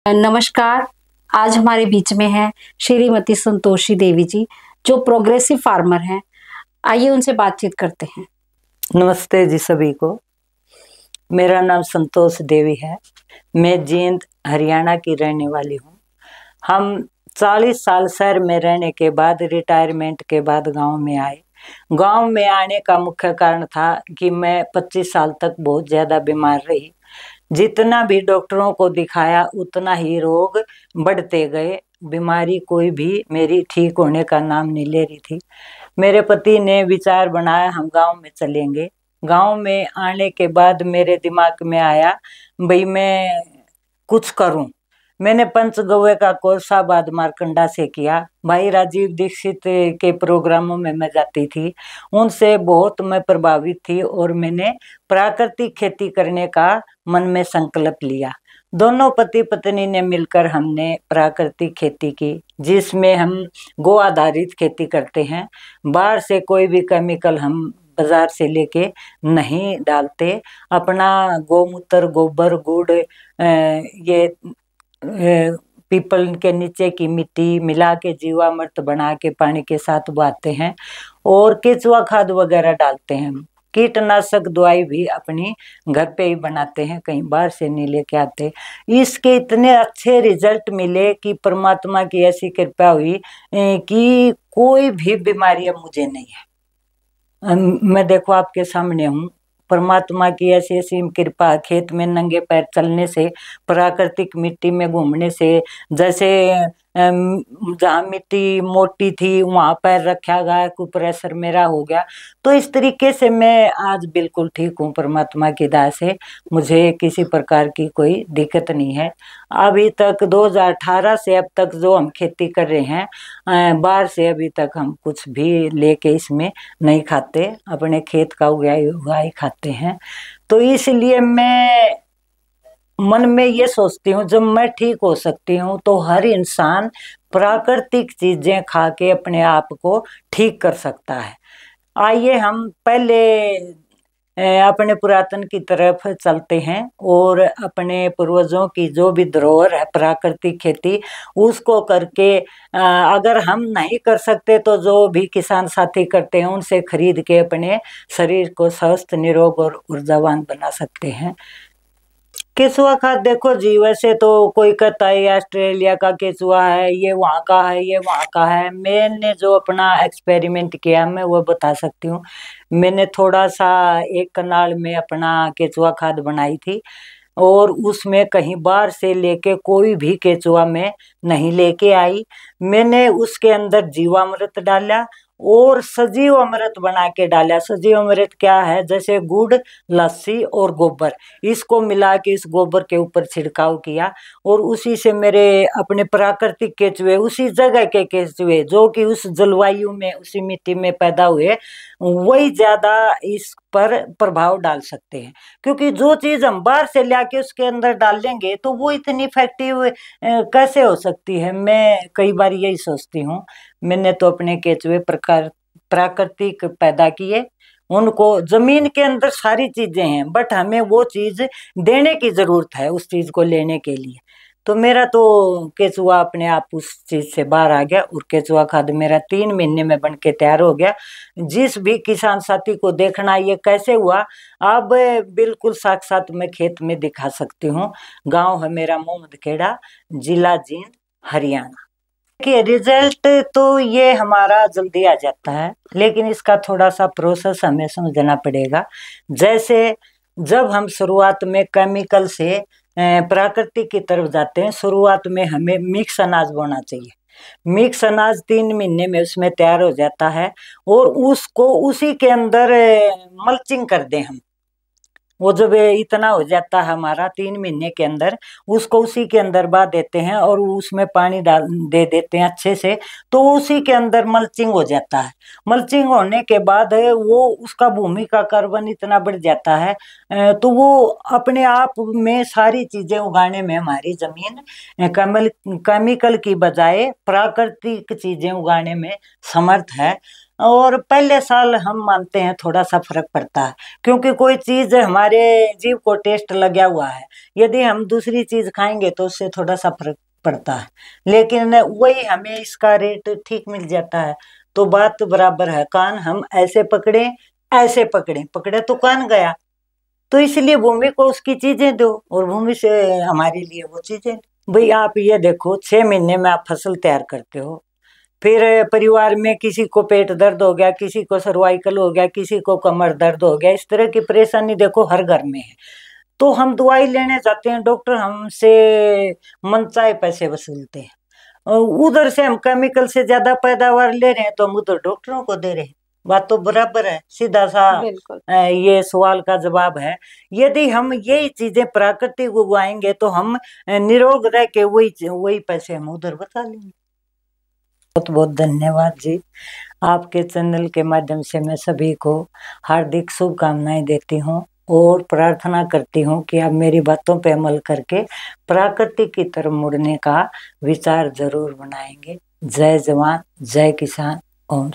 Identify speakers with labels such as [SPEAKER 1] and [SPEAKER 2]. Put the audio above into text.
[SPEAKER 1] नमस्कार। आज हमारे बीच में है श्रीमती संतोषी देवी जी, जो प्रोग्रेसिव फार्मर हैं। आइए उनसे बातचीत करते हैं।
[SPEAKER 2] नमस्ते जी सभी को। मेरा नाम संतोष देवी है। मैं जींद हरियाणा की रहने वाली हूँ। हम 40 साल शहर में रहने के बाद रिटायरमेंट के बाद गांव में आए। गांव में आने का मुख्य कारण था कि मैं 25 साल तक बहुत ज़्यादा बीमार रही। जितना भी डॉक्टरों को दिखाया उतना ही रोग बढ़ते गए। बीमारी कोई भी मेरी ठीक होने का नाम नहीं ले रही थी। मेरे पति ने विचार बनाया हम गांव में चलेंगे। गांव में आने के बाद मेरे दिमाग में आया भाई मैं कुछ करूं। मैंने पंचगव्य का कोर्स आबाद मारकंडा से किया। भाई राजीव दीक्षित के प्रोग्रामों में मैं जाती थी, उनसे बहुत मैं प्रभावित थी और मैंने प्राकृतिक खेती करने का मन में संकल्प लिया। दोनों पति पत्नी ने मिलकर हमने प्राकृतिक खेती की, जिसमें हम गो आधारित खेती करते हैं। बाहर से कोई भी केमिकल हम बाजार से लेके नहीं डालते। अपना गोमूत्र, गोबर, गुड़, ये पीपल के नीचे की मिट्टी मिला के जीवामृत बना के पानी के साथ बहाते हैं और केचुआ खाद वगैरह डालते हैं। कीटनाशक दवाई भी अपनी घर पे ही बनाते हैं, कहीं बाहर से नहीं लेके आते। इसके इतने अच्छे रिजल्ट मिले कि परमात्मा की ऐसी कृपा हुई कि कोई भी बीमारी अब मुझे नहीं है। मैं देखो आपके सामने हूँ। परमात्मा की ऐसी ऐसी कृपा, खेत में नंगे पैर चलने से, प्राकृतिक मिट्टी में घूमने से, जैसे जहाँ मिट्टी मोटी थी वहाँ पैर रखा गया, कुप्रेशर मेरा हो गया। तो इस तरीके से मैं आज बिल्कुल ठीक हूँ। परमात्मा की दया से मुझे किसी प्रकार की कोई दिक्कत नहीं है। अभी तक 2018 से अब तक जो हम खेती कर रहे हैं, बाहर से अभी तक हम कुछ भी लेके इसमें नहीं खाते, अपने खेत का उगाया ही खाते हैं। तो इसलिए मैं मन में ये सोचती हूँ जब मैं ठीक हो सकती हूँ तो हर इंसान प्राकृतिक चीजें खा के अपने आप को ठीक कर सकता है। आइए हम पहले अपने पुरातन की तरफ चलते हैं और अपने पूर्वजों की जो भी धरोहर है प्राकृतिक खेती, उसको करके अगर हम नहीं कर सकते तो जो भी किसान साथी करते हैं उनसे खरीद के अपने शरीर को स्वस्थ, निरोग और ऊर्जावान बना सकते हैं। केचुआ खाद देखो जी, वैसे तो कोई कहता है ऑस्ट्रेलिया का केचुआ है, ये वहाँ का है, ये वहाँ का है। मैंने जो अपना एक्सपेरिमेंट किया मैं वो बता सकती हूँ। मैंने थोड़ा सा एक कनाल में अपना केचुआ खाद बनाई थी और उसमें कहीं बाहर से लेके कोई भी केचुआ मैं नहीं लेके आई। मैंने उसके अंदर जीवामृत डाला और सजीव अमृत बना के डाला। सजीव अमृत क्या है? जैसे गुड़, लस्सी और गोबर, इसको मिला के इस गोबर के ऊपर छिड़काव किया और उसी से मेरे अपने प्राकृतिक केचुए, उसी जगह के केचुए जो कि उस जलवायु में, उसी मिट्टी में पैदा हुए, वही ज्यादा इस पर प्रभाव डाल सकते हैं। क्योंकि जो चीज हम बाहर से लाके उसके अंदर डाल देंगे तो वो इतनी इफेक्टिव कैसे हो सकती है? मैं कई बार यही सोचती हूँ। मैंने तो अपने केचुए प्रकार प्राकृतिक पैदा किए। उनको जमीन के अंदर सारी चीजें हैं, बट हमें वो चीज देने की जरूरत है उस चीज को लेने के लिए। तो मेरा तो केचुआ अपने आप उस चीज से बाहर आ गया और केचुआ खाद मेरा 3 महीने में बन के तैयार हो गया। जिस भी किसान साथी को देखना ये कैसे हुआ, अब बिल्कुल साक्षात मैं खेत में दिखा सकती हूँ। गांव है मेरा मोहम्मदखेड़ा, जिला जींद, हरियाणा। देखिए रिजल्ट तो ये हमारा जल्दी आ जाता है, लेकिन इसका थोड़ा सा प्रोसेस हमें समझना पड़ेगा। जैसे जब हम शुरुआत में केमिकल से प्राकृतिक की तरफ जाते हैं, शुरुआत में हमें मिक्स अनाज बोना चाहिए। मिक्स अनाज 3 महीने में उसमें तैयार हो जाता है और उसको उसी के अंदर मल्चिंग कर दें हम। वो जब इतना हो जाता है हमारा 3 महीने के अंदर, उसको उसी के अंदर बा देते हैं और उसमें पानी डाल दे देते हैं अच्छे से, तो उसी के अंदर मल्चिंग हो जाता है। मल्चिंग होने के बाद वो उसका भूमि का कार्बन इतना बढ़ जाता है, तो वो अपने आप में सारी चीजें उगाने में हमारी जमीन केमिकल की बजाय प्राकृतिक चीजें उगाने में समर्थ है। और पहले साल हम मानते हैं थोड़ा सा फर्क पड़ता है, क्योंकि कोई चीज हमारे जीव को टेस्ट लगा हुआ है, यदि हम दूसरी चीज खाएंगे तो उससे थोड़ा सा फर्क पड़ता है, लेकिन वही हमें इसका रेट ठीक मिल जाता है। तो बात बराबर है, कान हम ऐसे पकड़े ऐसे पकड़े पकड़े तो कान गया। तो इसलिए भूमि को उसकी चीजें दो और भूमि से हमारे लिए वो चीजें। भाई आप ये देखो, 6 महीने में आप फसल तैयार करते हो, फिर परिवार में किसी को पेट दर्द हो गया, किसी को सर्वाइकल हो गया, किसी को कमर दर्द हो गया, इस तरह की परेशानी देखो हर घर में है। तो हम दवाई लेने जाते हैं, डॉक्टर हमसे मनचाहे पैसे वसूलते हैं, और उधर से हम केमिकल से ज्यादा पैदावार ले रहे हैं तो हम उधर डॉक्टरों को दे रहे हैं। बात तो बराबर है, सीधा सा
[SPEAKER 1] बिल्कुल
[SPEAKER 2] ये सवाल का जवाब है। यदि हम यही चीजें प्राकृतिक उगाएंगे तो हम निरोग रह के वही वही पैसे हम उधर बचा लेंगे। बहुत बहुत धन्यवाद जी। आपके चैनल के माध्यम से मैं सभी को हार्दिक शुभकामनाएं देती हूँ और प्रार्थना करती हूँ कि आप मेरी बातों पे अमल करके प्रकृति की तरफ मुड़ने का विचार जरूर बनाएंगे। जय जवान जय किसान। ओम।